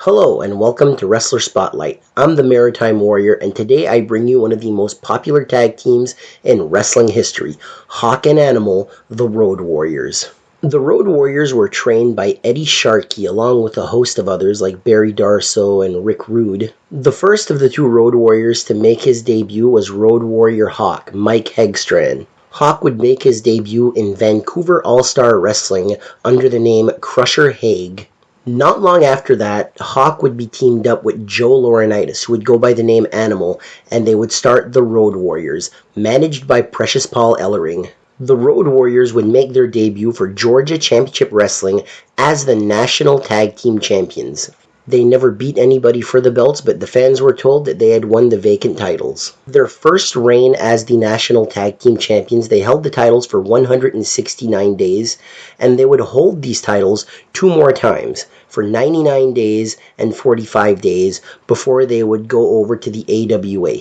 Hello and welcome to Wrestler Spotlight. I'm the Maritime Warrior, and today I bring you one of the most popular tag teams in wrestling history, Hawk and Animal, the Road Warriors. The Road Warriors were trained by Eddie Sharkey along with a host of others like Barry Darsow and Rick Rude. The first of the two Road Warriors to make his debut was Road Warrior Hawk, Mike Hegstrand. Hawk would make his debut in Vancouver All-Star Wrestling under the name Crusher Haig. Not long after that, Hawk would be teamed up with Joe Laurinaitis, who would go by the name Animal, and they would start the Road Warriors, managed by Precious Paul Ellering. The Road Warriors would make their debut for Georgia Championship Wrestling as the National Tag Team Champions. They never beat anybody for the belts, but the fans were told that they had won the vacant titles. Their first reign as the National Tag Team Champions, they held the titles for 169 days, and they would hold these titles two more times, for 99 days and 45 days, before they would go over to the AWA.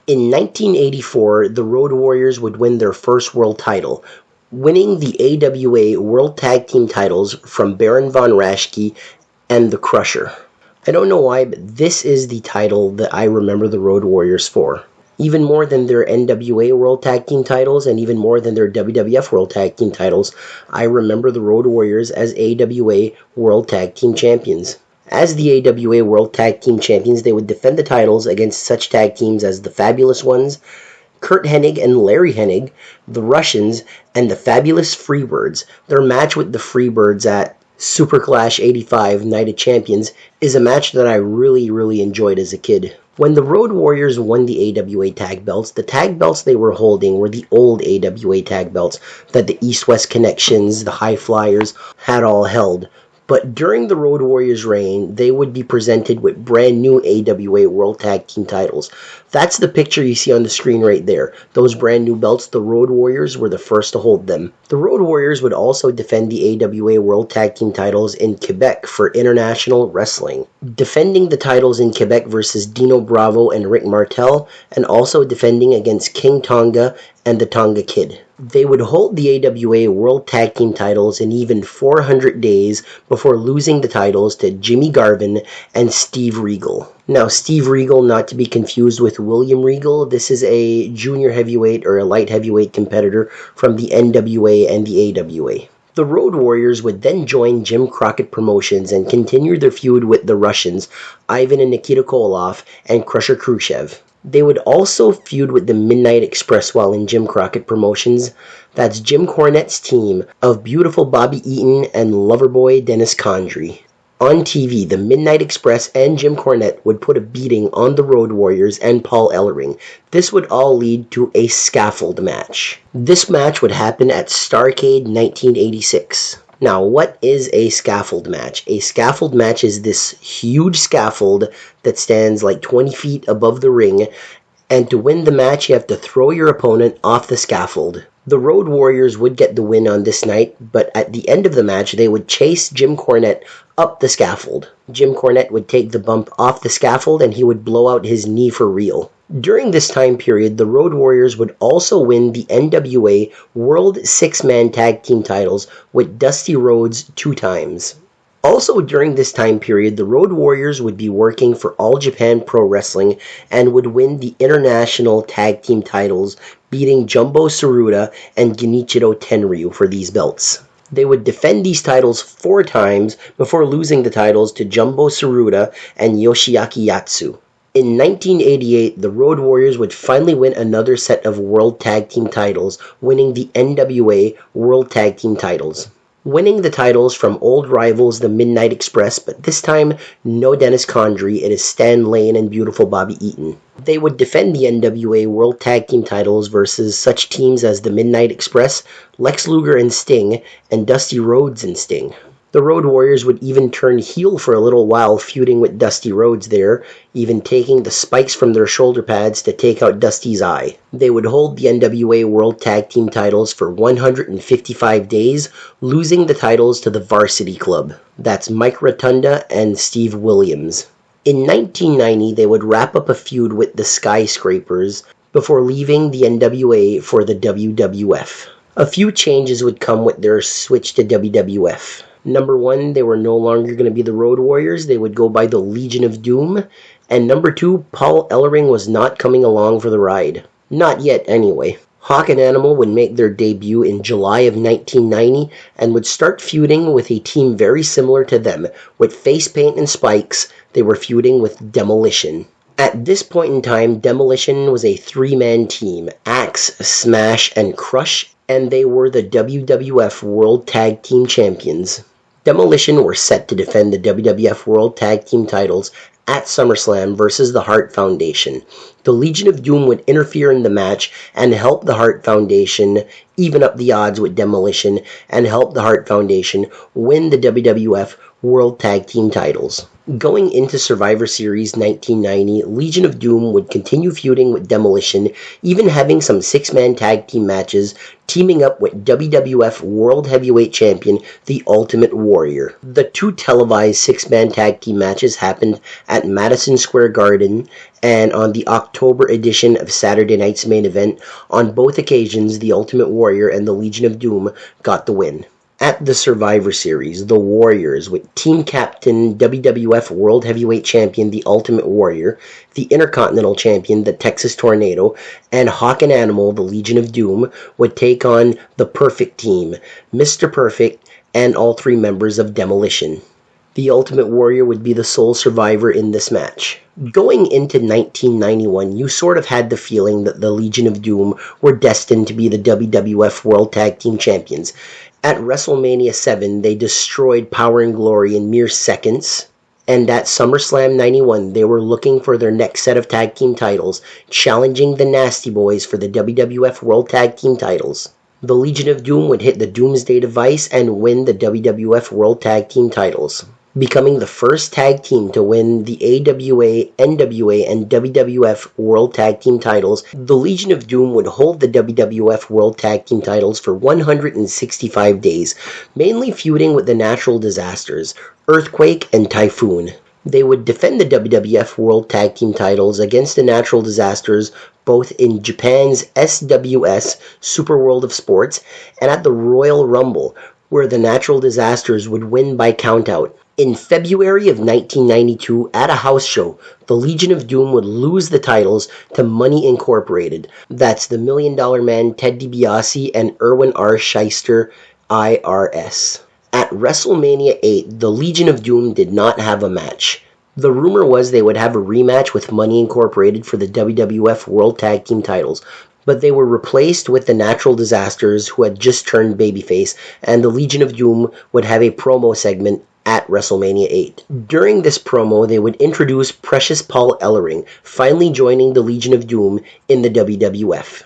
In 1984, the Road Warriors would win their first world title, winning the AWA World Tag Team titles from Baron von Raschke and the Crusher. I don't know why, but this is the title that I remember the Road Warriors for. Even more than their NWA World Tag Team titles and even more than their WWF World Tag Team titles, I remember the Road Warriors as AWA World Tag Team Champions. As the AWA World Tag Team Champions, they would defend the titles against such tag teams as the Fabulous Ones, Kurt Hennig and Larry Hennig, the Russians, and the Fabulous Freebirds. Their match with the Freebirds at Super Clash 85 Night of Champions is a match that I really enjoyed as a kid. When the Road Warriors won the AWA tag belts, the tag belts they were holding were the old AWA tag belts that the East-West Connections, the High Flyers, had all held. But during the Road Warriors' reign, they would be presented with brand new AWA World Tag Team titles. That's the picture you see on the screen right there. Those brand new belts, the Road Warriors were the first to hold them. The Road Warriors would also defend the AWA World Tag Team titles in Quebec for international wrestling, defending the titles in Quebec versus Dino Bravo and Rick Martel, and also defending against King Tonga and the Tonga Kid. They would hold the AWA World Tag Team titles in even 400 days before losing the titles to Jimmy Garvin and Steve Regal. Now, Steve Regal, not to be confused with William Regal, this is a junior heavyweight or a light heavyweight competitor from the NWA and the AWA. The Road Warriors would then join Jim Crockett Promotions and continue their feud with the Russians, Ivan and Nikita Koloff, and Crusher Khrushchev. They would also feud with the Midnight Express while in Jim Crockett Promotions. That's Jim Cornette's team of beautiful Bobby Eaton and Loverboy Dennis Condrey. On TV, the Midnight Express and Jim Cornette would put a beating on the Road Warriors and Paul Ellering. This would all lead to a scaffold match. This match would happen at Starrcade 1986. Now, what is a scaffold match? A scaffold match is this huge scaffold that stands like 20 feet above the ring, and to win the match, you have to throw your opponent off the scaffold. The Road Warriors would get the win on this night, but at the end of the match, they would chase Jim Cornette up the scaffold. Jim Cornette would take the bump off the scaffold, and he would blow out his knee for real. During this time period, the Road Warriors would also win the NWA World Six-Man Tag Team titles with Dusty Rhodes 2 times. Also during this time period, the Road Warriors would be working for All Japan Pro Wrestling and would win the International Tag Team titles, beating Jumbo Tsuruta and Genichiro Tenryu for these belts. They would defend these titles 4 times before losing the titles to Jumbo Tsuruta and Yoshiaki Yatsu. In 1988, the Road Warriors would finally win another set of World Tag Team titles, winning the NWA World Tag Team titles. Winning the titles from old rivals the Midnight Express, but this time no Dennis Condrey, it is Stan Lane and beautiful Bobby Eaton. They would defend the NWA World Tag Team titles versus such teams as the Midnight Express, Lex Luger and Sting, and Dusty Rhodes and Sting. The Road Warriors would even turn heel for a little while, feuding with Dusty Rhodes there, even taking the spikes from their shoulder pads to take out Dusty's eye. They would hold the NWA World Tag Team titles for 155 days, losing the titles to the Varsity Club. That's Mike Rotunda and Steve Williams. In 1990, they would wrap up a feud with the Skyscrapers before leaving the NWA for the WWF. A few changes would come with their switch to WWF. Number 1, they were no longer going to be the Road Warriors. They would go by the Legion of Doom. And number 2, Paul Ellering was not coming along for the ride. Not yet, anyway. Hawk and Animal would make their debut in July of 1990 and would start feuding with a team very similar to them. With face paint and spikes, they were feuding with Demolition. At this point in time, Demolition was a 3-man team: Axe, Smash, and Crush, and they were the WWF World Tag Team Champions. Demolition were set to defend the WWF World Tag Team titles at SummerSlam versus the Hart Foundation. The Legion of Doom would interfere in the match and help the Hart Foundation even up the odds with Demolition and help the Hart Foundation win the WWF World Tag Team titles. Going into Survivor Series 1990, Legion of Doom would continue feuding with Demolition, even having some 6-man tag team matches, teaming up with WWF World Heavyweight Champion, The Ultimate Warrior. The 2 televised 6-man tag team matches happened at Madison Square Garden and on the October edition of Saturday Night's Main Event. On both occasions, The Ultimate Warrior and the Legion of Doom got the win. At the Survivor Series, the Warriors, with team captain WWF World Heavyweight Champion The Ultimate Warrior, the Intercontinental Champion The Texas Tornado, and Hawk and Animal The Legion of Doom, would take on the Perfect Team, Mr. Perfect, and all 3 members of Demolition. The Ultimate Warrior would be the sole survivor in this match. Going into 1991, you sort of had the feeling that the Legion of Doom were destined to be the WWF World Tag Team Champions. At WrestleMania 7, they destroyed Power and Glory in mere seconds. And at SummerSlam 91, they were looking for their next set of tag team titles, challenging the Nasty Boys for the WWF World Tag Team titles. The Legion of Doom would hit the Doomsday Device and win the WWF World Tag Team titles, becoming the first tag team to win the AWA, NWA, and WWF World Tag Team titles. The Legion of Doom would hold the WWF World Tag Team titles for 165 days, mainly feuding with the Natural Disasters, Earthquake, and Typhoon. They would defend the WWF World Tag Team titles against the Natural Disasters both in Japan's SWS, Super World of Sports, and at the Royal Rumble, where the Natural Disasters would win by countout. In February of 1992, at a house show, the Legion of Doom would lose the titles to Money Incorporated. That's the $1 Million Man Ted DiBiase and Erwin R. Shyster, IRS. At WrestleMania 8, the Legion of Doom did not have a match. The rumor was they would have a rematch with Money Incorporated for the WWF World Tag Team titles, but they were replaced with the Natural Disasters, who had just turned babyface, and the Legion of Doom would have a promo segment at WrestleMania 8. During this promo, they would introduce Precious Paul Ellering, finally joining the Legion of Doom in the WWF.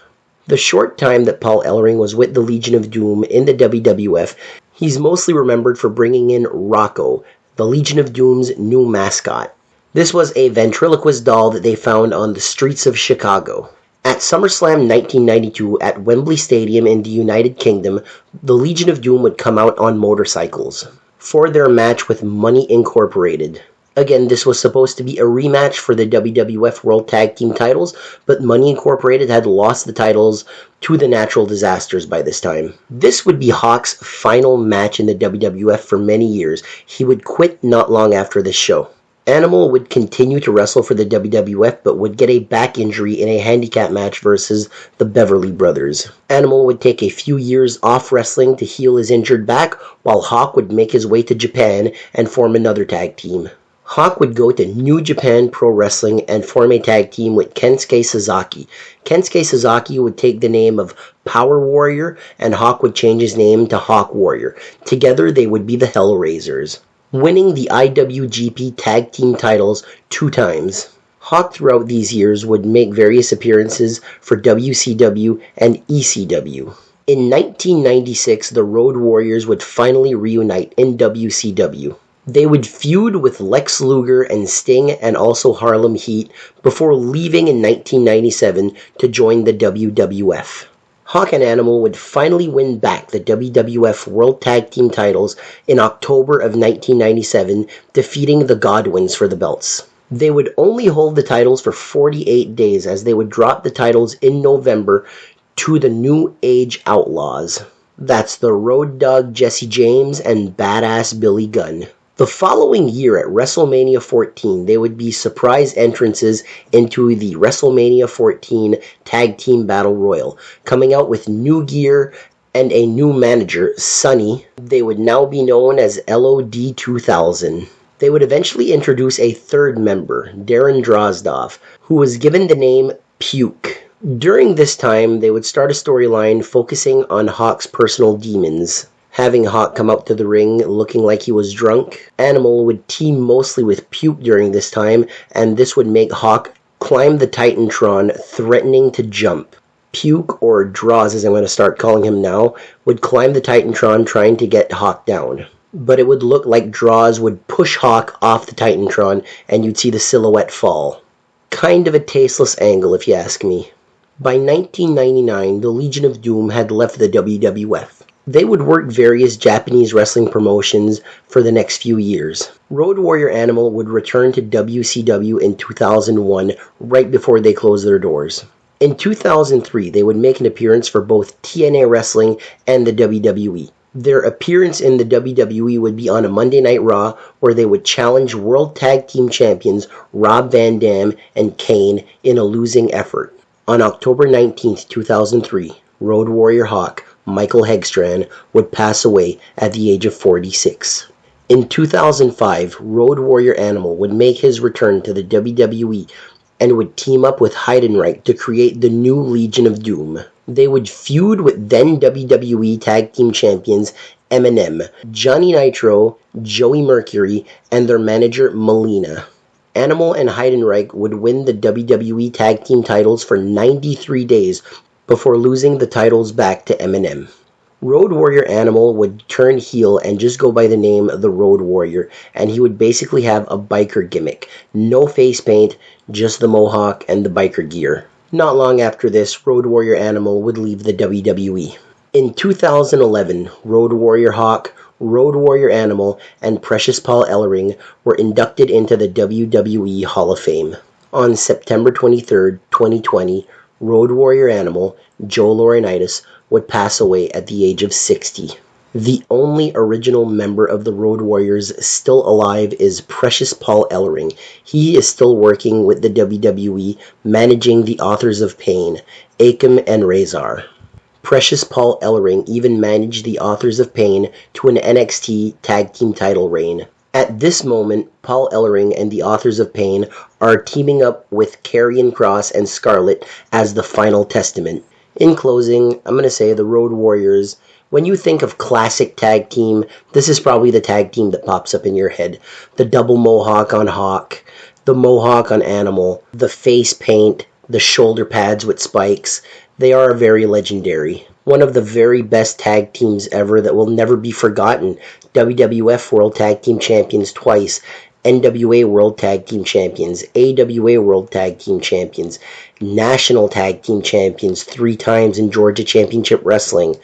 The short time that Paul Ellering was with the Legion of Doom in the WWF, he's mostly remembered for bringing in Rocco, the Legion of Doom's new mascot. This was a ventriloquist doll that they found on the streets of Chicago. At SummerSlam 1992 at Wembley Stadium in the United Kingdom, the Legion of Doom would come out on motorcycles for their match with Money Incorporated. Again, this was supposed to be a rematch for the WWF World Tag Team titles, but Money Incorporated had lost the titles to the Natural Disasters by this time. This would be Hawk's final match in the WWF for many years. He would quit not long after this show. Animal would continue to wrestle for the WWF, but would get a back injury in a handicap match versus the Beverly Brothers. Animal would take a few years off wrestling to heal his injured back, while Hawk would make his way to Japan and form another tag team. Hawk would go to New Japan Pro Wrestling and form a tag team with Kensuke Sasaki. Kensuke Sasaki would take the name of Power Warrior, and Hawk would change his name to Hawk Warrior. Together, they would be the Hellraisers, winning the IWGP Tag Team titles 2 times. Hawk throughout these years would make various appearances for WCW and ECW. In 1996, the Road Warriors would finally reunite in WCW. They would feud with Lex Luger and Sting and also Harlem Heat before leaving in 1997 to join the WWF. Hawk and Animal would finally win back the WWF World Tag Team titles in October of 1997, defeating the Godwins for the belts. They would only hold the titles for 48 days, as they would drop the titles in November to the New Age Outlaws. That's the Road Dogg Jesse James and Badass Billy Gunn. The following year at WrestleMania 14, they would be surprise entrances into the WrestleMania 14 Tag Team Battle Royal, coming out with new gear and a new manager, Sonny. They would now be known as LOD 2000. They would eventually introduce a third member, Darren Drozdov, who was given the name Puke. During this time, they would start a storyline focusing on Hawk's personal demons. Having Hawk come out to the ring looking like he was drunk, Animal would team mostly with Puke during this time, and this would make Hawk climb the Titantron, threatening to jump. Puke, or Droz as I'm going to start calling him now, would climb the Titantron trying to get Hawk down. But it would look like Droz would push Hawk off the Titantron, and you'd see the silhouette fall. Kind of a tasteless angle, if you ask me. By 1999, the Legion of Doom had left the WWF. They would work various Japanese wrestling promotions for the next few years. Road Warrior Animal would return to WCW in 2001, right before they closed their doors. In 2003, they would make an appearance for both TNA Wrestling and the WWE. Their appearance in the WWE would be on a Monday Night Raw, where they would challenge World Tag Team Champions Rob Van Dam and Kane in a losing effort. On October 19, 2003, Road Warrior Hawk, Michael Hegstrand, would pass away at the age of 46. In 2005, Road Warrior Animal would make his return to the WWE and would team up with Heidenreich to create the new Legion of Doom. They would feud with then WWE Tag Team Champions Eminem, Johnny Nitro, Joey Mercury, and their manager Melina. Animal and Heidenreich would win the WWE Tag Team titles for 93 days before losing the titles back to Eminem. Road Warrior Animal would turn heel and just go by the name The Road Warrior, and he would basically have a biker gimmick. No face paint, just the mohawk and the biker gear. Not long after this, Road Warrior Animal would leave the WWE. In 2011, Road Warrior Hawk, Road Warrior Animal, and Precious Paul Ellering were inducted into the WWE Hall of Fame. On September 23, 2020, Road Warrior Animal, Joe Laurinaitis, would pass away at the age of 60. The only original member of the Road Warriors still alive is Precious Paul Ellering. He is still working with the WWE, managing the Authors of Pain, Akam and Razor. Precious Paul Ellering even managed the Authors of Pain to an NXT Tag Team title reign. At this moment, Paul Ellering and the Authors of Pain are teaming up with Karrion Kross and Scarlett as the Final Testament. In closing, I'm going to say the Road Warriors, when you think of classic tag team, this is probably the tag team that pops up in your head. The double mohawk on Hawk, the mohawk on Animal, the face paint, the shoulder pads with spikes. They are very legendary. One of the very best tag teams ever that will never be forgotten. WWF World Tag Team Champions twice, NWA World Tag Team Champions, AWA World Tag Team Champions, National Tag Team Champions 3 times in Georgia Championship Wrestling,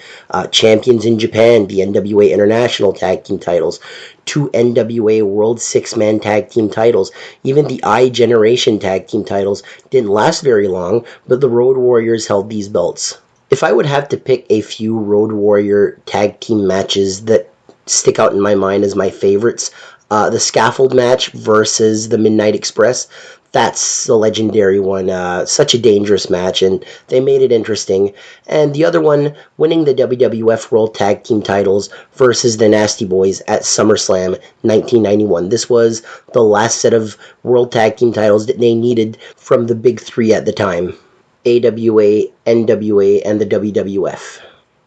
champions in Japan, the NWA International Tag Team titles, 2 NWA World 6-Man Tag Team titles, even the I-Generation Tag Team titles didn't last very long, but the Road Warriors held these belts. If I would have to pick a few Road Warrior Tag Team matches that stick out in my mind as my favorites, the Scaffold match versus the Midnight Express, that's a legendary one. Such a dangerous match, and they made it interesting. And the other one, winning the WWF World Tag Team titles versus the Nasty Boys at SummerSlam 1991. This was the last set of World Tag Team titles that they needed from the big three at the time. AWA, NWA, and the WWF.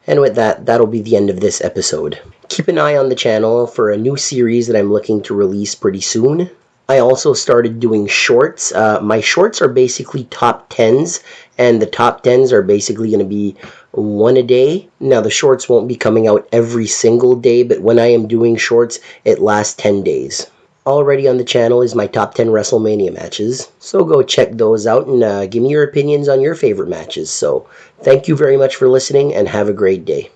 And with that, that'll be the end of this episode. Keep an eye on the channel for a new series that I'm looking to release pretty soon. I also started doing shorts. My shorts are basically top 10s, and the top 10s are basically going to be one a day. Now, the shorts won't be coming out every single day, but when I am doing shorts, it lasts 10 days. Already on the channel is my top 10 WrestleMania matches, so go check those out and give me your opinions on your favorite matches. So, thank you very much for listening, and have a great day.